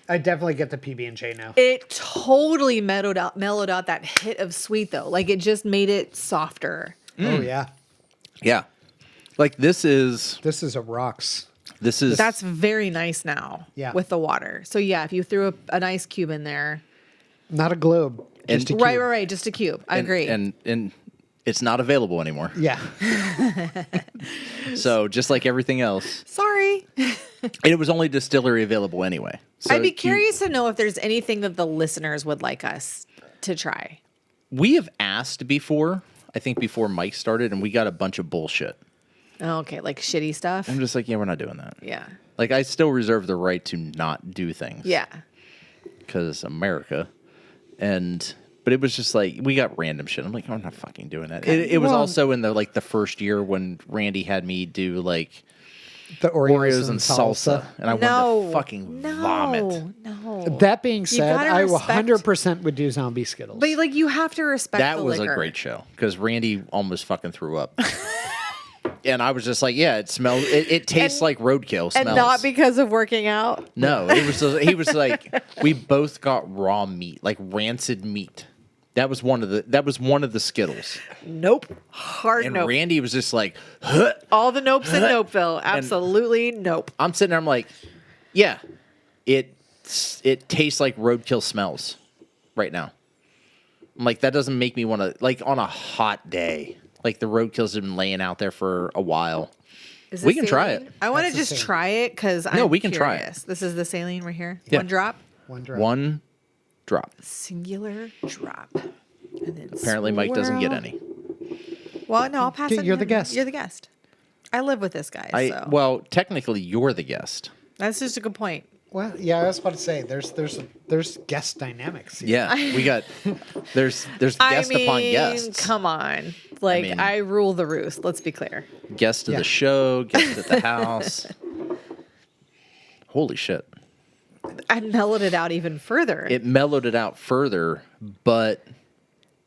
I definitely get the PB&J now. It totally mellowed out that hit of sweet though. Like it just made it softer. Oh yeah. Yeah. Like this is a rocks. That's very nice now. Yeah. With the water. So yeah, if you threw an ice cube in there. Not a globe. Just a cube. Right. Just a cube. I agree. And it's not available anymore. Yeah. So just like everything else. Sorry. And it was only distillery available anyway. So I'd be curious to know if there's anything that the listeners would like us to try. We have asked before, I think before Mike started, and we got a bunch of bullshit. Oh, okay, like shitty stuff. I'm just like, yeah, we're not doing that. Yeah. Like I still reserve the right to not do things. Yeah. Because America. But it was just like, we got random shit. I'm like, I'm not fucking doing that. It was also in the first year when Randy had me do like The Oreos and salsa. And I wanted to fucking vomit. No. That being said, gotta I respect- 100% would do zombie Skittles. But like you have to respect That the was liquor. a great show because Randy almost fucking threw up. And I was just like, yeah, it smells. It tastes like roadkill. And not because of working out. No, it was. He was like, we both got raw meat, like rancid meat. That was one of the Skittles. Nope. Hard And nope. Randy was just like, huh. All the nopes in Nopeville. Absolutely nope. I'm sitting there. I'm like, yeah, it tastes like roadkill smells right now. I'm like, that doesn't make me want to, like on a hot day, like the roadkills have been laying out there for a while. Is We this can try saline? it. I want to That's the just saline. try it because I'm we can try it. curious. This is the saline right here. Yeah. One drop. One drop. One drop. Singular drop. And then Apparently, Mike doesn't get swirl. any. Well, no, I'll pass Okay, it. to you're the him. guest. You're the guest. I live with this guy. So Well, technically, you're the guest. that's just a good point. Well, yeah, I was about to say there's guest dynamics here. Yeah, we got there's guest upon guests. Come on. Like mean- I rule the roost. Let's be clear. Guest of Yeah. the show, guest at the house. Holy shit. I mellowed it out even further. It mellowed it out further, but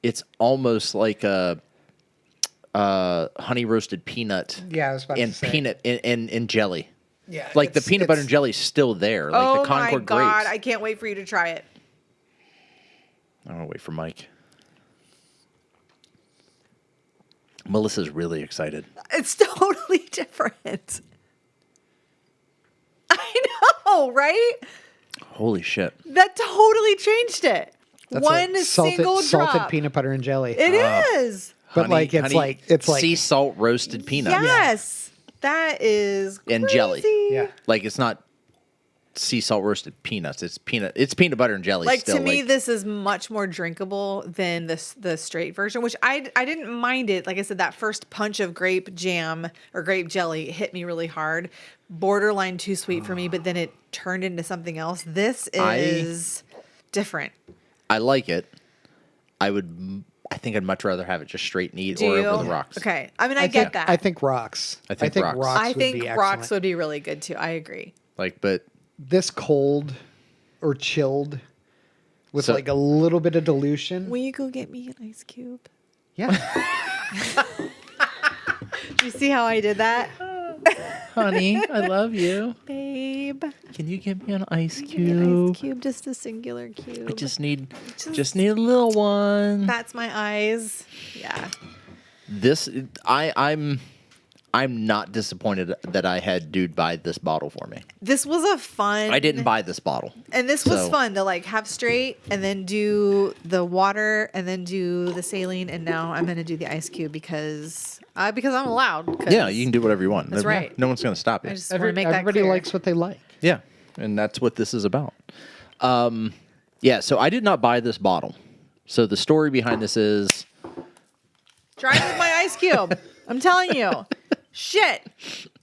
it's almost like a honey roasted peanut. Yeah, I was about and to say. peanut and jelly. Yeah, Like the it's- peanut butter it's- and jelly's still there. Like oh the Concord my God. grapes. I can't wait for you to try it. I'm gonna wait for Mike. Melissa's really excited. It's totally different. I know, right? Holy shit. That totally changed it. That's One like single drop. salted peanut butter and jelly. It is. But like it's like sea salt roasted peanut. Yes. That is And jelly. crazy. yeah. Like it's not sea salt roasted peanuts. It's peanut butter and jelly. Like still, to me, this is much more drinkable than the straight version, which I didn't mind it. Like I said, that first punch of grape jam or grape jelly hit me really hard. Borderline too sweet for me, but then it turned into something else. This is different. I like it. I think I'd much rather have it just straight neat Do or you? over the rocks. Okay. I mean, I get that. I think rocks. I think rocks. I would think be rocks excellent. would be really good too. I agree. Like, but This cold or chilled with So- like a little bit of dilution. Will you go get me an ice cube? Yeah. Do you see how I did that? honey, I love you. Babe. Can you give me an ice Give me an cube? ice cube, just a singular cube. I just need a little one. That's my eyes. Yeah. This I'm not disappointed that I had dude buy this bottle for me. This was a fun. I didn't buy this bottle. And this was So- fun to like have straight and then do the water and then do the saline. And now I'm going to do the ice cube because I'm allowed. 'cause Yeah, you can do whatever you want. That's right. No one's going to stop you. I just want to make that Everybody clear. likes what they like. Yeah, and that's what this is about. Yeah, so I did not buy this bottle. So the story behind this is Try it with my ice cube. I'm telling you. Shit.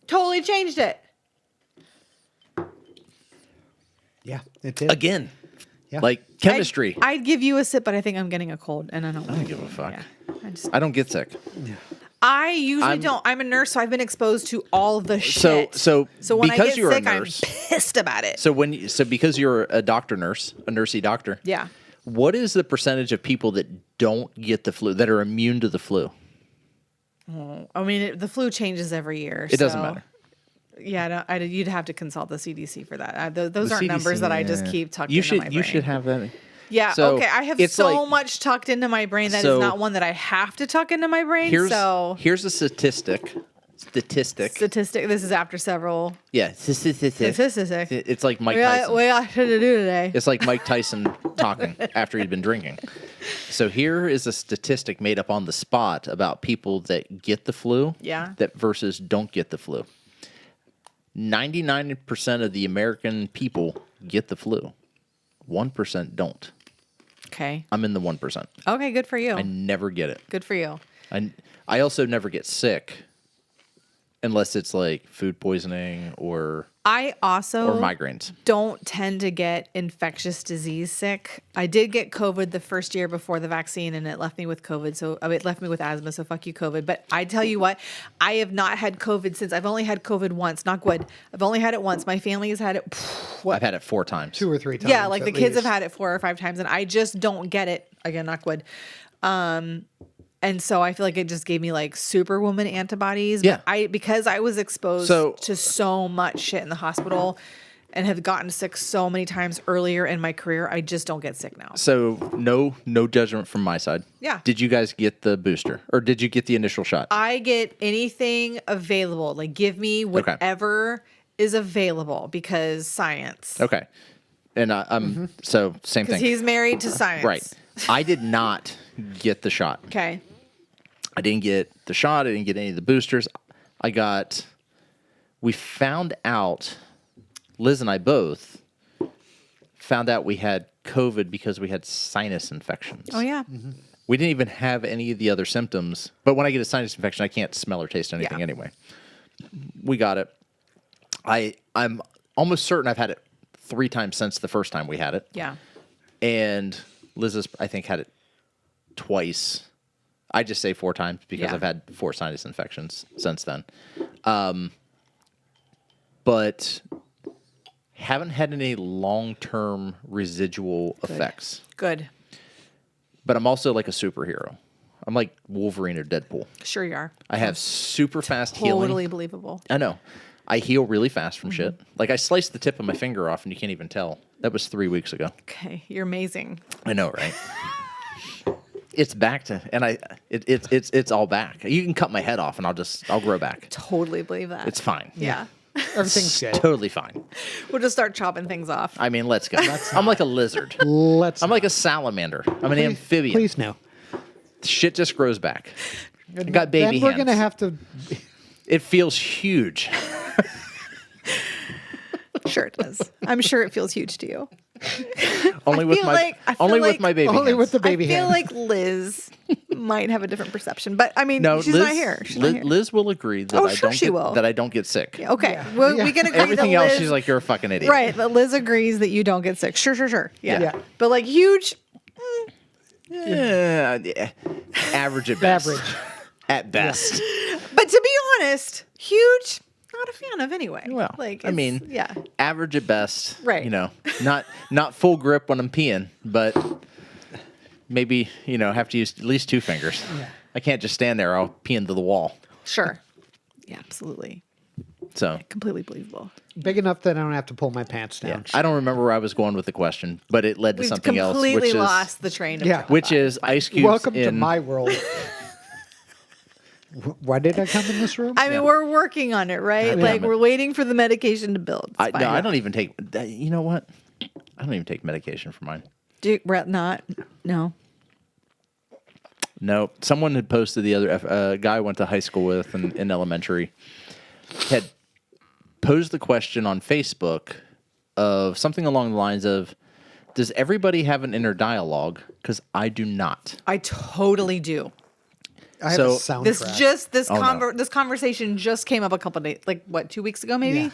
Totally changed it. Yeah, it did. Again. Yeah. Like chemistry. I'd give you a sip, but I think I'm getting a cold, and I don't give a fuck. Yeah, I don't get sick. I usually don't. I'm a nurse, so I've been exposed to all the shit. So when because I get you're sick, a nurse, I'm pissed about it. So because you're a nursey doctor. Yeah. What is the percentage of people that don't get the flu, that are immune to the flu? I mean, the flu changes every year. It doesn't matter. Yeah, you'd have to consult the CDC for that. Those The aren't CDC, numbers that I just keep tucked into my brain. You should have that. Yeah, So okay. I have it's so like- much tucked into my brain that So is not one that I have to tuck into my brain. Here's a statistic. This is after several. Yeah. Statistic. It's like Mike We Tyson. got shit to do today. It's like Mike Tyson talking after he'd been drinking. So here is a statistic made up on the spot about people that get the flu. Yeah. That versus don't get the flu. 99% of the American people get the flu. 1% don't. Okay. I'm in the 1%. Okay, good for you. I never get it. Good for you. I also never get sick unless it's like food poisoning or I also migraines. don't tend to get infectious disease sick. I did get COVID the first year before the vaccine, and it left me with COVID. So it left me with asthma. So fuck you, COVID. But I tell you what, I have not had COVID since. I've only had COVID once. Not good. I've only had it once. My family has had it. I've had it 4 times. 2 or 3 times. Yeah, like the at kids have least. had it 4 or 5 times, and I just don't get it. Again, not good. And so I feel like it just gave me like superwoman antibodies. Yeah. But because I was exposed to so much shit in the hospital and have gotten sick so many times earlier in my career, I just don't get sick now. So no judgment from my side. Yeah. Did you guys get the booster or did you get the initial shot? I get anything available. Like give me whatever is available because science. Okay. And I'm so same thing. Because he's married to science. Right. I did not get the shot. Okay. I didn't get the shot. I didn't get any of the boosters. We found out, Liz and I both found out we had COVID because we had sinus infections. Oh, yeah. Mm-hmm. We didn't even have any of the other symptoms. But when I get a sinus infection, I can't smell or taste anything anyway. We got it. I'm almost certain I've had it 3 times since the first time we had it. Yeah. And Liz has, I think, had it twice. I just say 4 times because I've had 4 sinus infections since then. But haven't had any long-term residual effects. Good. But I'm also like a superhero. I'm like Wolverine or Deadpool. Sure you are. I have super fast healing. Totally believable. I know. I heal really fast from shit. Like I sliced the tip of my finger off and you can't even tell. That was 3 weeks ago. Okay. You're amazing. I know, right? It's back to, and it's all back. You can cut my head off and I'll grow back. Totally believe that. It's fine. Yeah. Everything's good. Totally fine. We'll just start chopping things off. I mean, let's go. I'm like a lizard. Let's. I'm like a salamander. I'm an amphibian. Please no. Shit just grows back. I got baby Then we're hands. gonna have to. It feels huge. Sure it does. I'm sure it feels huge to you. Only with my baby Only hands. with the baby I feel hands. like Liz might have a different perception, but I mean, No, she's not here. She's not here. Liz will agree that Oh, I sure don't she get, will. that I don't get sick. Okay, Yeah. well, Yeah. we can agree Everything that else, Liz, she's like, you're a fucking idiot. right. But Liz agrees that you don't get sick. Sure. Yeah. But like huge, Yeah, average at best. Average. At best. but to be honest, huge. Not a fan of anyway. Well, like I mean, yeah. average at best. Right. You know, not full grip when I'm peeing, but maybe, have to use at least 2 fingers. Yeah. I can't just stand there. I'll pee into the wall. Sure. Yeah, absolutely. So, Completely believable. Big enough that I don't have to pull my pants yeah. down. I don't remember where I was going with the question, but it led to We've something else, completely lost the train of Yeah. travel. which is ice cubes Welcome to in my world. Why did I come in this room? I mean, we're working on it, right? Yeah. Like we're waiting for the medication to build. It's fine. I don't even take. You know what? I don't even take medication for mine. Brett, not no. No, someone had posted the other guy I went to high school with in elementary had posed the question on Facebook of something along the lines of, "Does everybody have an inner dialogue? Because I do not." I totally do. I have so a soundtrack. This conversation just came up a couple days, like what, 2 weeks ago, maybe. Yeah.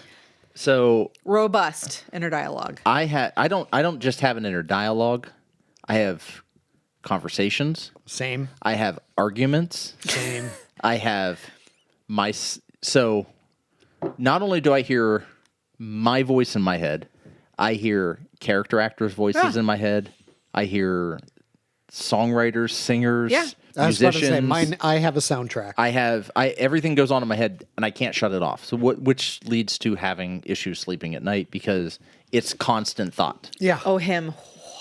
So Robust inner dialogue. I don't just have an inner dialogue. I have conversations. Same. I have arguments. Same. I have so not only do I hear my voice in my head, I hear character actors' voices in my head. I hear songwriters, singers, I was about to musicians. say, mine. I have a soundtrack. Everything goes on in my head and I can't shut it off. So which leads to having issues sleeping at night because it's constant thought. Yeah. Oh, him.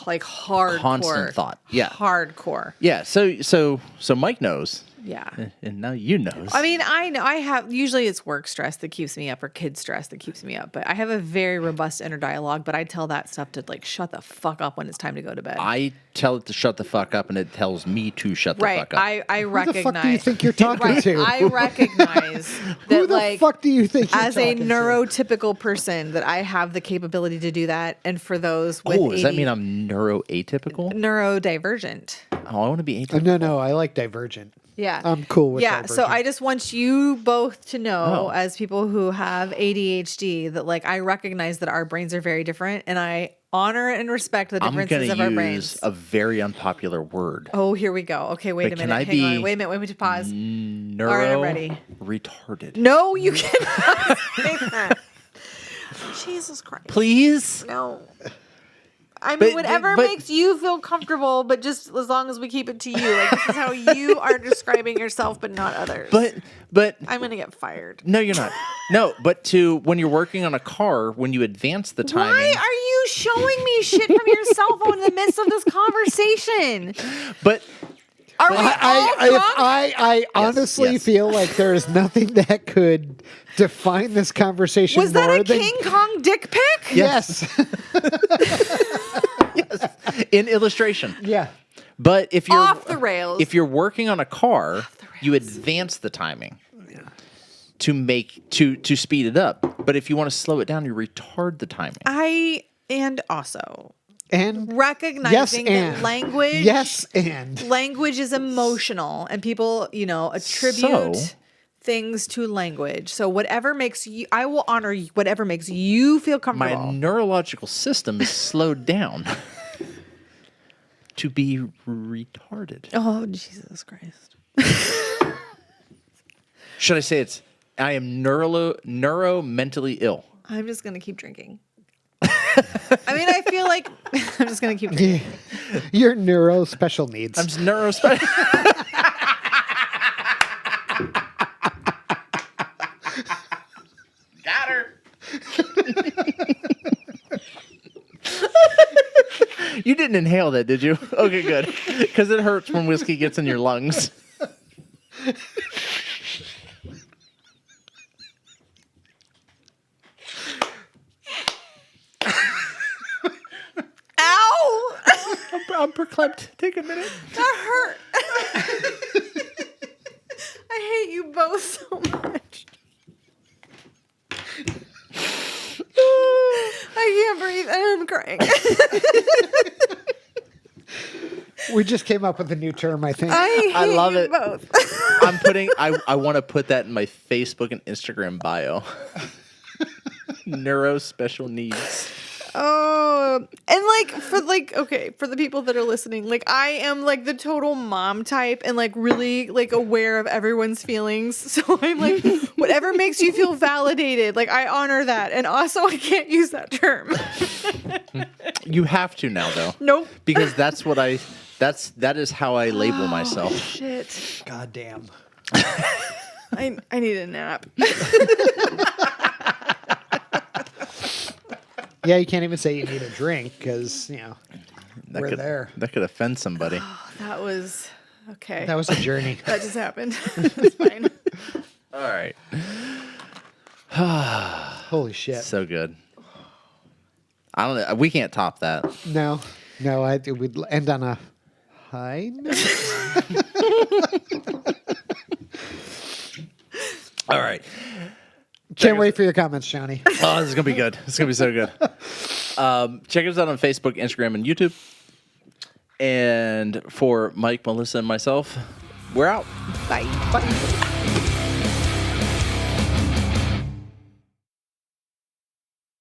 Like hardcore. Constant thought. Yeah. Hardcore. Yeah. So Mike knows. Yeah. And now you knows. I mean, I know I have, usually it's work stress that keeps me up or kid stress that keeps me up, but I have a very robust inner dialogue, but I tell that stuff to like shut the fuck up when it's time to go to bed. I tell it to shut the fuck up and it tells me to shut the fuck up. I Who recognize. the fuck do you think you're talking to? I recognize that Who the like fuck do you think you're as a talking to? neurotypical person that I have the capability to do that, and for those with does that AD mean I'm neuroatypical? neurodivergent. Oh, I want to be atypical. No, I like divergent. Yeah. I'm cool with Yeah, divergent. so I just want you both to know, Oh. as people who have ADHD, that like I recognize that our brains are very different, and I honor and respect the I'm differences going of to our use brains. a very unpopular word. Oh, here we go. Okay, wait But a can minute. I Hang on. be Wait a minute. Pause. Neuro All right, I'm ready. retarded. No, you cannot say that. Jesus Christ. Please? No. I mean, But- whatever but- makes you feel comfortable, but just as long as we keep it to you. Like, this is how you are describing yourself, but not others. But I'm going to get fired. no, you're not. No, but when you're working on a car, when you advance the timing. Why are you showing me shit from your cell phone in the midst of this conversation? But Are we all drunk? I honestly yes. feel like there is nothing that could define this conversation Was that more a than King Kong dick pic? yes. in illustration. Yeah. But if you're Off the rails. if you're working on a car, you advance the timing to speed it up. But if you want to slow it down, you retard the timing. And also And recognizing that and. language. Yes, and Language is emotional, and people, attribute So- things to language. So whatever makes you, I will honor whatever makes you feel My comfortable. neurological system is slowed down to be retarded. Oh, Jesus Christ. Should I say I am mentally ill? I'm just going to keep drinking. I mean, I feel like I'm just going to keep drinking. your neuro special needs. I'm neurospecial. Got her. You didn't inhale that, did you? Okay, good. Because it hurts when whiskey gets in your lungs. Ow! I'm perclamped. Take a minute. That hurt. I hate you both so much. I can't breathe and I'm crying. We just came up with a new term, I think. I hate love you it. both. I want to put that in my Facebook and Instagram bio. Neuro special needs. Oh, and for the people that are listening, like I am like the total mom type and like really like aware of everyone's feelings. So I'm like, whatever makes you feel validated, like I honor that. And also I can't use that term. You have to now though. Nope. Because that is how I label myself. Shit. God damn. I need a nap. Yeah, you can't even say you need a drink because, we're there. That could offend somebody. That was okay. That was a journey. That just happened. It's fine. All right. Holy shit. So good. I don't know. We can't top that. No, we'd end on a high note. All right. Can't wait for your comments, Johnny. Oh, this is going to be good. It's going to be so good. Check us out on Facebook, Instagram, and YouTube. And for Mike, Melissa, and myself, we're out. Bye. Bye.